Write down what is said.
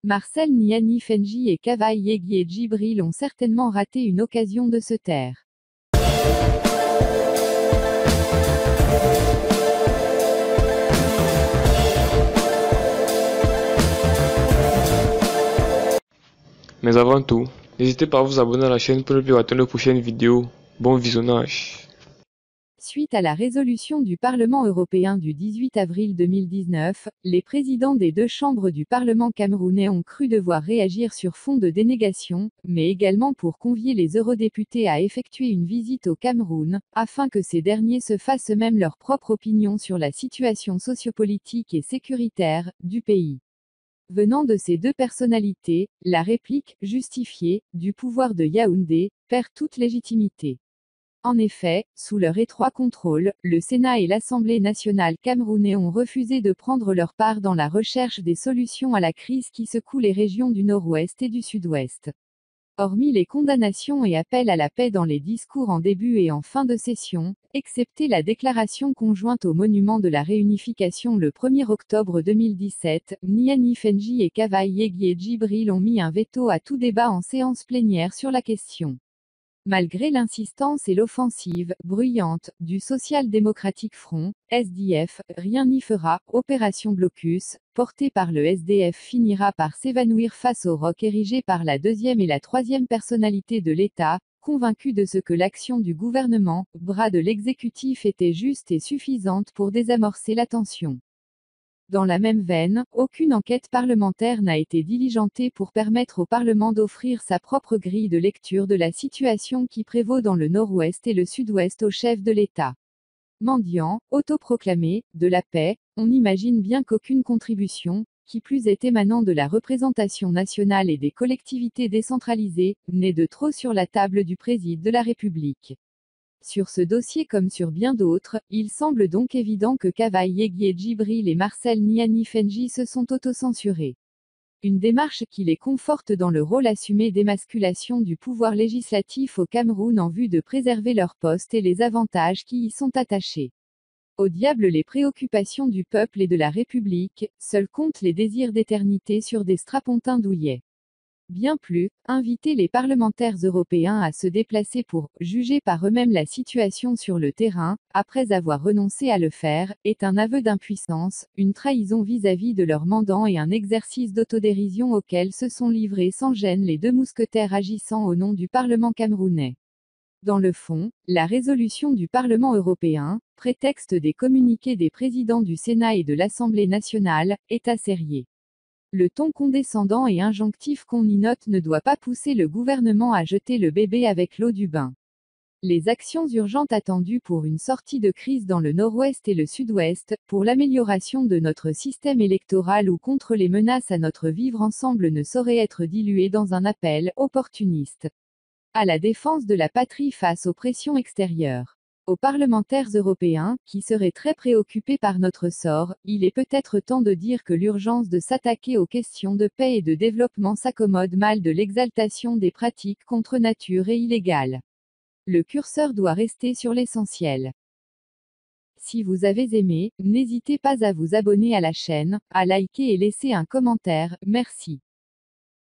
Marcel Niani Fenji et Kavaï Yeghi Djibril ont certainement raté une occasion de se taire. Mais avant tout, n'hésitez pas à vous abonner à la chaîne pour ne plus rater nos prochaines vidéos. Bon visionnage. Suite à la résolution du Parlement européen du 18 avril 2019, les présidents des deux chambres du Parlement camerounais ont cru devoir réagir sur fond de dénégation, mais également pour convier les eurodéputés à effectuer une visite au Cameroun, afin que ces derniers se fassent eux-mêmes leur propre opinion sur la situation sociopolitique et sécuritaire du pays. Venant de ces deux personnalités, la réplique, justifiée, du pouvoir de Yaoundé, perd toute légitimité. En effet, sous leur étroit contrôle, le Sénat et l'Assemblée nationale camerounais ont refusé de prendre leur part dans la recherche des solutions à la crise qui secoue les régions du Nord-Ouest et du Sud-Ouest. Hormis les condamnations et appels à la paix dans les discours en début et en fin de session, excepté la déclaration conjointe au monument de la réunification le 1er octobre 2017, Niani Fenji et Kavaï Yeghi Djibril ont mis un veto à tout débat en séance plénière sur la question. Malgré l'insistance et l'offensive, bruyante, du Social Democratic Front, SDF, rien n'y fera, Opération Blocus, portée par le SDF finira par s'évanouir face au roc érigé par la deuxième et la troisième personnalité de l'État, convaincue de ce que l'action du gouvernement, bras de l'exécutif était juste et suffisante pour désamorcer la tension. Dans la même veine, aucune enquête parlementaire n'a été diligentée pour permettre au Parlement d'offrir sa propre grille de lecture de la situation qui prévaut dans le Nord-Ouest et le Sud-Ouest au chef de l'État. Mendiant, autoproclamé, de la paix, on imagine bien qu'aucune contribution, qui plus est émanant de la représentation nationale et des collectivités décentralisées, n'est de trop sur la table du président de la République. Sur ce dossier comme sur bien d'autres, il semble donc évident que Kavaï Yeghi Djibril et Marcel Niani Fenji se sont autocensurés. Une démarche qui les conforte dans le rôle assumé d'émasculation du pouvoir législatif au Cameroun en vue de préserver leur poste et les avantages qui y sont attachés. Au diable les préoccupations du peuple et de la République, seuls comptent les désirs d'éternité sur des strapontins douillets. Bien plus, inviter les parlementaires européens à se déplacer pour juger par eux-mêmes la situation sur le terrain, après avoir renoncé à le faire, est un aveu d'impuissance, une trahison vis-à-vis de leur mandant et un exercice d'autodérision auquel se sont livrés sans gêne les deux mousquetaires agissant au nom du Parlement camerounais. Dans le fond, la résolution du Parlement européen, prétexte des communiqués des présidents du Sénat et de l'Assemblée nationale, est asérié. Le ton condescendant et injonctif qu'on y note ne doit pas pousser le gouvernement à jeter le bébé avec l'eau du bain. Les actions urgentes attendues pour une sortie de crise dans le Nord-Ouest et le Sud-Ouest, pour l'amélioration de notre système électoral ou contre les menaces à notre vivre ensemble ne sauraient être diluées dans un appel opportuniste à la défense de la patrie face aux pressions extérieures. Aux parlementaires européens, qui seraient très préoccupés par notre sort, il est peut-être temps de dire que l'urgence de s'attaquer aux questions de paix et de développement s'accommode mal de l'exaltation des pratiques contre nature et illégales. Le curseur doit rester sur l'essentiel. Si vous avez aimé, n'hésitez pas à vous abonner à la chaîne, à liker et laisser un commentaire, merci.